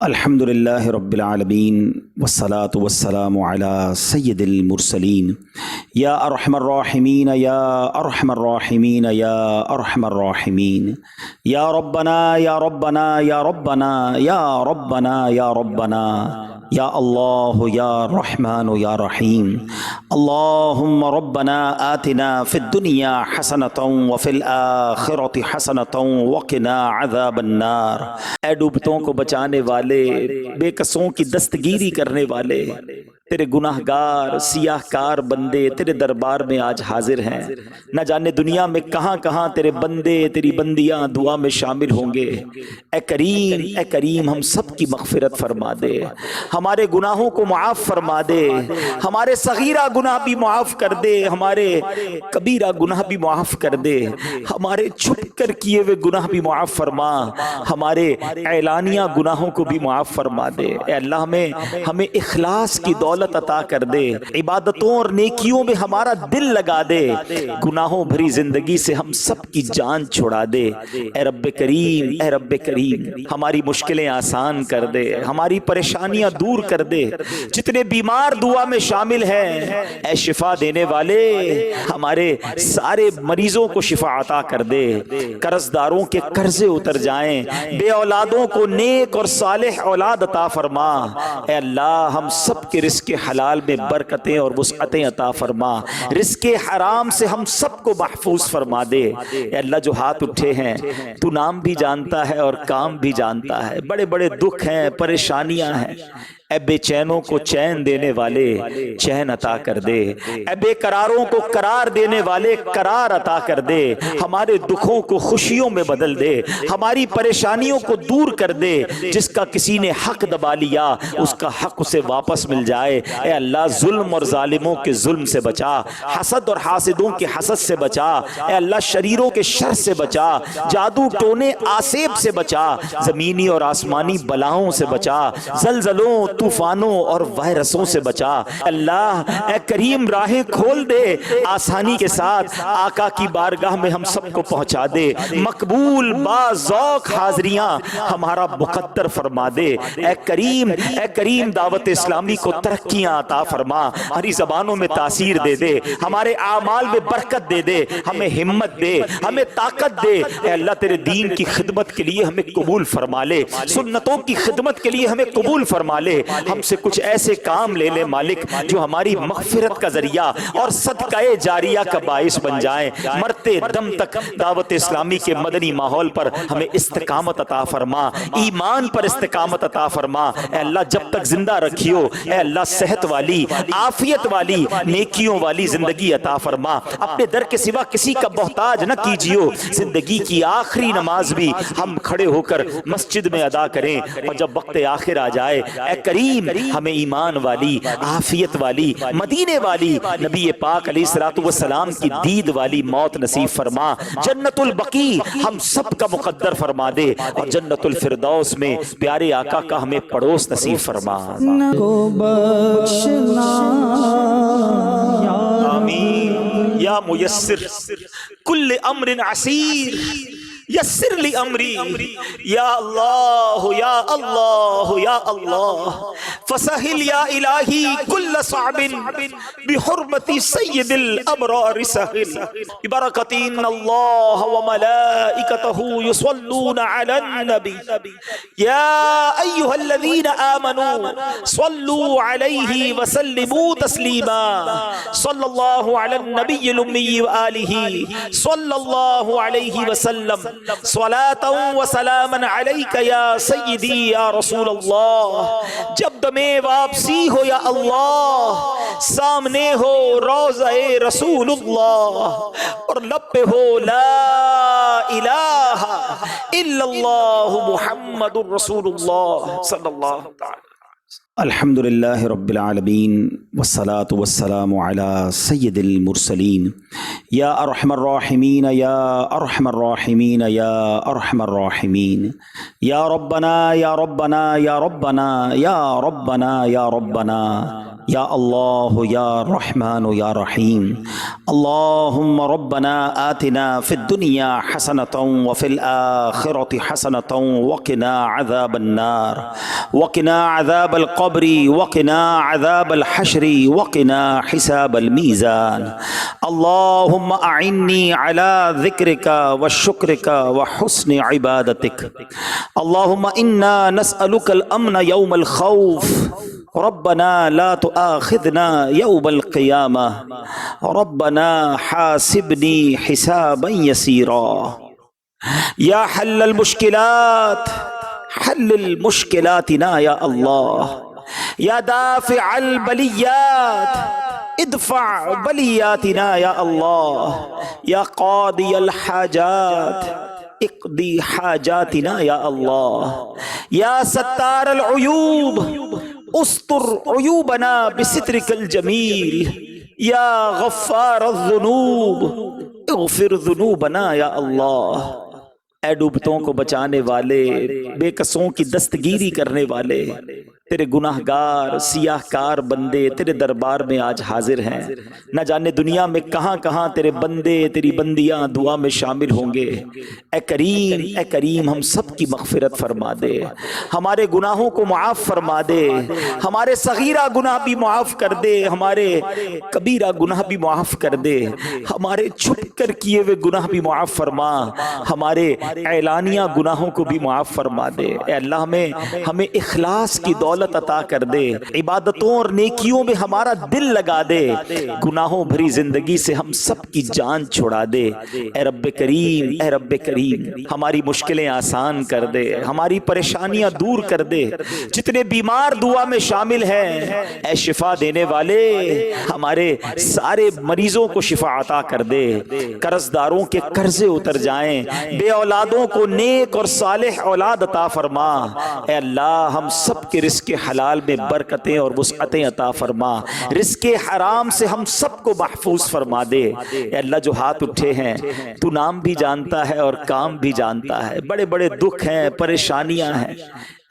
الحمد للہ رب العالمین والصلاة والسلام علی سید المرسلین یا ارحم الراحمین یا ارحم الراحمین یا ارحم الراحمین یا ربنا یا ربنا یا ربنا یا ربنا یا ربنا یا اللہ یا رحمن یا رحیم اللہم ربنا آتنا فی الدنیا حسنۃ وفی الآخرۃ حسنۃ وقنا عذاب النار۔ اے ڈوبتوں کو بچانے والے، بے کسوں کی دستگیری کرنے والے، تیرے گناہ گار سیاہ کار بندے تیرے دربار میں آج حاضر ہیں۔ نہ جانے دنیا میں کہاں کہاں تیرے بندے تیری بندیاں دعا میں شامل ہوں گے۔ اے کریم ہم سب کی مغفرت فرما دے، ہمارے گناہوں کو معاف فرما دے، ہمارے صغیرہ گناہ بھی معاف کر دے، ہمارے کبیرہ گناہ بھی معاف کر دے، ہمارے چھپ کر کیے ہوئے گناہ بھی معاف فرما، ہمارے اعلانیہ گناہوں کو بھی معاف فرما دے۔ اے اللہ ہمیں اخلاص کی دولت عطا کر دے، عبادتوں اور نیکیوں میں ہمارا دل لگا دے، گناہوں بھری زندگی سے ہم سب کی جان چھڑا دے۔ اے رب کریم ہماری مشکلیں آسان کر دے، ہماری پریشانیاں دور کر دے۔ جتنے بیمار دعا میں شامل ہیں، اے شفا دینے والے ہمارے سارے مریضوں کو شفا عطا کر دے، قرض داروں کے قرضے اتر جائیں، بے اولادوں کو نیک اور صالح اولاد عطا فرما۔ اے اللہ ہم سب کے رزق حلال میں برکتیں اور وسعتیں عطا فرما، رزق حرام سے ہم سب کو محفوظ فرما دے۔ اے اللہ جو ہاتھ اٹھے ہیں تو نام بھی جانتا ہے اور کام بھی جانتا ہے، بڑے بڑے دکھ ہیں، پریشانیاں ہیں۔ اے بے چینوں کو چین دینے والے چین عطا کر دے، اے بے قراروں کو قرار دینے والے قرار عطا کر دے، ہمارے دکھوں کو خوشیوں میں بدل دے، ہماری پریشانیوں کو دور کر دے۔ جس کا کسی نے حق دبا لیا اس کا حق اسے واپس مل جائے۔ اے اللہ ظلم اور ظالموں کے ظلم سے بچا، حسد اور حاسدوں کے حسد سے بچا، اے اللہ شریروں کے شر سے بچا، جادو ٹونے آسیب سے بچا، زمینی اور آسمانی بلاؤں سے بچا، زلزلوں طوفانوں اور وائرسوں سے بچا۔ اللہ اے کریم راہیں کھول دے، آسانی کے ساتھ آقا کی بارگاہ میں ہم سب کو پہنچا دے، مقبول با ذوق حاضریاں ہمارا مقدر فرما دے۔ اے کریم دعوت اسلامی کو ترقیاں عطا فرما، ہماری زبانوں میں تاثیر دے دے، ہمارے اعمال میں برکت دے دے، ہمیں ہمت دے، ہمیں طاقت دے۔ اے اللہ تیرے دین کی خدمت کے لیے ہمیں قبول فرما لے، سنتوں کی خدمت کے لیے ہمیں قبول فرما لے۔ ہم سے کچھ ایسے کام لے لے مالک جو ہماری مغفرت کا ذریعہ اور صدقہ جاریہ کا باعث بن جائیں۔ مرتے دم تک دعوت اسلامی کے مدنی ماحول پر ہمیں استقامت عطا فرما، ایمان پر استقامت عطا فرما۔ اے اللہ جب تک زندہ رکھیو، اے اللہ صحت والی، عافیت والی، نیکیوں والی زندگی عطا فرما۔ اپنے در کے سوا کسی کا محتاج نہ کیجیو۔ زندگی کی آخری نماز بھی ہم کھڑے ہو کر مسجد میں ادا کریں، اور جب وقت آخر آ جائے اے کریم ہمیں ایمان والی، عافیت والی، مدینے والی، نبی پاک علیہ الصلوۃ والسلام کی دید والی موت نصیب فرما۔ جنت البقیع ہم سب کا مقدر فرما دے، اور جنت الفردوس میں پیارے آقا کا ہمیں پڑوس نصیب فرما۔ آمین یا میسر کل امر عسیر یسر لی امری یا اللہ یا اللہ یا اللہ فسہل یا الہی کل صعب بحرمت سید الابرار سہل ببرکت ان اللہ وملائکتہ یصلون علی النبی یا ایہا الذین آمنوا صلوا علیہ وسلموا تسلیما صلی اللہ علی النبی الامی وآلہ صلی اللہ علیہ وسلم صلاۃ و سلام علیک یا سیدی یا رسول اللہ۔ جب دم واپسی ہو یا اللہ، سامنے ہو روضہ رسول اللہ، اور لب پہ ہو لا الہ الا اللہ محمد رسول اللہ صلی اللہ تعالی۔ الحمد للہ رب العالمین والصلاة والسلام علی سید المرسلین یا ارحم الراحمین یا ارحم الراحمین یا ارحم الراحمین یا ربنا یا ربنا یا ربنا یا ربنا یا ربنا یا اللہ یا رحمان یا رحیم اللہم ربنا آتنا فی الدنیا حسنۃ وفی الآخرۃ حسنۃ وقنا عذاب النار وقنا عذاب القبر وقنا عذاب الحشر وقنا حساب الميزان اللہم اعنی علی ذکرک وشکرک وحسن عبادتک اللہم انا نسألک الامن یوم الخوف ربنا لا تؤاخذنا يوم القيامة ربنا حاسبني حسابا يسيرا يا حل المشكلات حل المشكلاتنا يا الله يا دافع البليات ادفع بلياتنا يا الله يا قاضي الحاجات اقضي حاجاتنا يا الله يا ستار العيوب استر عیوبنا بسترک الجمیل یا غفار الذنوب اغفر ذنوبنا یا اللہ۔ اے ڈوبتوں کو بچانے والے، بے کسوں کی دستگیری کرنے والے، تیرے گناہ گار سیاہ کار بندے تیرے دربار میں آج حاضر ہیں۔ نہ جانے دنیا میں کہاں کہاں تیرے بندے تیری بندیاں دعا میں شامل ہوں گے۔ اے کریم ہم سب کی مغفرت فرما دے، ہمارے گناہوں کو معاف فرما دے، ہمارے صغیرہ گناہ بھی معاف کر دے، ہمارے کبیرہ گناہ بھی معاف کر دے، ہمارے چھپ کر کیے ہوئے گناہ بھی معاف فرما، ہمارے اعلانیہ گناہوں کو بھی معاف فرما دے۔ اے اللہ ہمیں اخلاص کی دولت عطا کر دے، عبادتوں اور نیکیوں میں ہمارا دل لگا دے، گناہوں بھری زندگی سے ہم سب کی جان چھڑا دے۔ اے رب کریم ہماری مشکلیں آسان کر دے، ہماری پریشانیاں دور کر دے۔ جتنے بیمار دعا میں شامل ہیں اے شفا دینے والے، ہمارے سارے مریضوں کو شفا عطا کر دے، قرض داروں کے قرضے اتر جائیں، بے اولادوں کو نیک اور صالح اولاد عطا فرما۔ اے اللہ ہم سب کے رزق حلال میں برکتیں اور وسعتیں عطا فرما، رزق حرام سے ہم سب کو محفوظ فرما دے۔ اے اللہ جو ہاتھ اٹھے ہیں تو نام بھی جانتا ہے اور کام بھی جانتا ہے، بڑے بڑے دکھ ہیں پریشانیاں ہیں،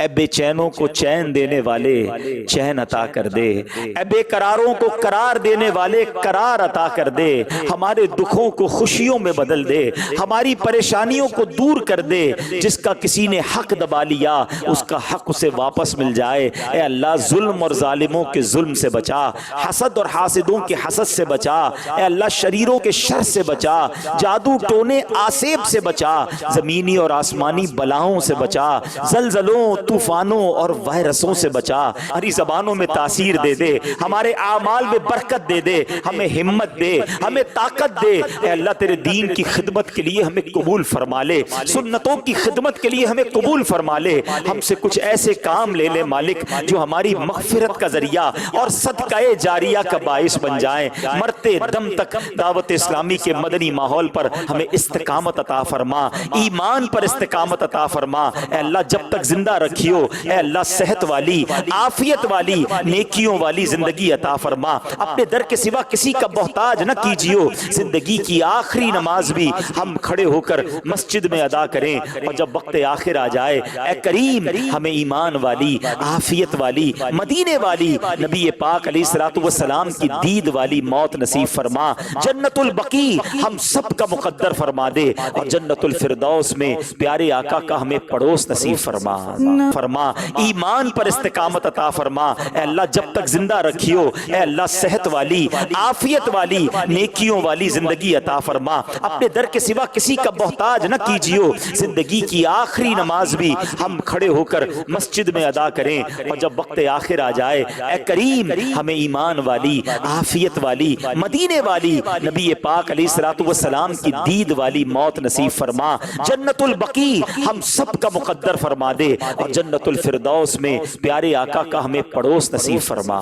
اے بے چینوں کو چین دینے والے چین عطا کر دے، اے بے قراروں کو قرار دینے والے قرار عطا کر دے، ہمارے دکھوں کو خوشیوں میں بدل دے، ہماری پریشانیوں کو دور کر دے، جس کا کسی نے حق دبا لیا اس کا حق اسے واپس مل جائے۔ اے اللہ ظلم اور ظالموں کے ظلم سے بچا، حسد اور حاسدوں کے حسد سے بچا، اے اللہ شریروں کے شر سے بچا، جادو ٹونے آسیب سے بچا، زمینی اور آسمانی بلاؤں سے بچا، زلزلوں طوفانوں اور وائرسوں سے بچا، ہماری زبانوں میں تاثیر دے دے، ہمارے اعمال میں برکت دے دے، ہمیں ہمت دے، ہمیں طاقت دے۔ اے اللہ تیرے دین کی خدمت کے لیے ہمیں قبول فرما لے، سنتوں کی خدمت کے لیے ہمیں قبول فرما لے، ہم سے کچھ ایسے کام لے لے مالک جو ہماری مغفرت کا ذریعہ اور صدقہ جاریہ کا باعث بن جائیں۔ مرتے دم تک دعوت اسلامی کے مدنی ماحول پر ہمیں استقامت عطا فرما، ایمان پر استقامت عطا فرما۔ اے اللہ جب تک زندہ رکھیو، اے اللہ صحت والی عافیت والی نیکیوں والی زندگی عطا فرما، اپنے در کے سوا کسی کا محتاج نہ کیجیو۔ زندگی کی آخری نماز بھی ہم کھڑے ہو کر مسجد میں ادا کریں، اور جب وقت آخر آ جائے اے کریم ہمیں ایمان والی عافیت والی مدینے والی نبی پاک علیہ الصلوۃ والسلام کی دید والی موت نصیب فرما، جنت البقیع ہم سب کا مقدر فرما دے، اور جنت الفردوس میں پیارے آقا کا ہمیں پڑوس نصیب فرما، ایمان پر استقامت عطا فرما۔ اے اللہ جب تک زندہ رکھیو، اے اللہ صحت والی عافیت والی نیکیوں والی زندگی عطا فرما، اپنے در کے سوا کسی کا محتاج نہ کیجیو۔ زندگی کی آخری نماز بھی ہم کھڑے ہو کر مسجد میں ادا کریں، اور جب وقت آخر آ جائے اے کریم ہمیں ایمان والی عافیت والی مدینے والی نبی پاک علیہ الصلوۃ والسلام کی دید والی موت نصیب فرما، جنت البقیع ہم سب کا مقدر فرما دے، اور جنت الفردوس میں پیارے آقا کا ہمیں پڑوس نصیب فرما۔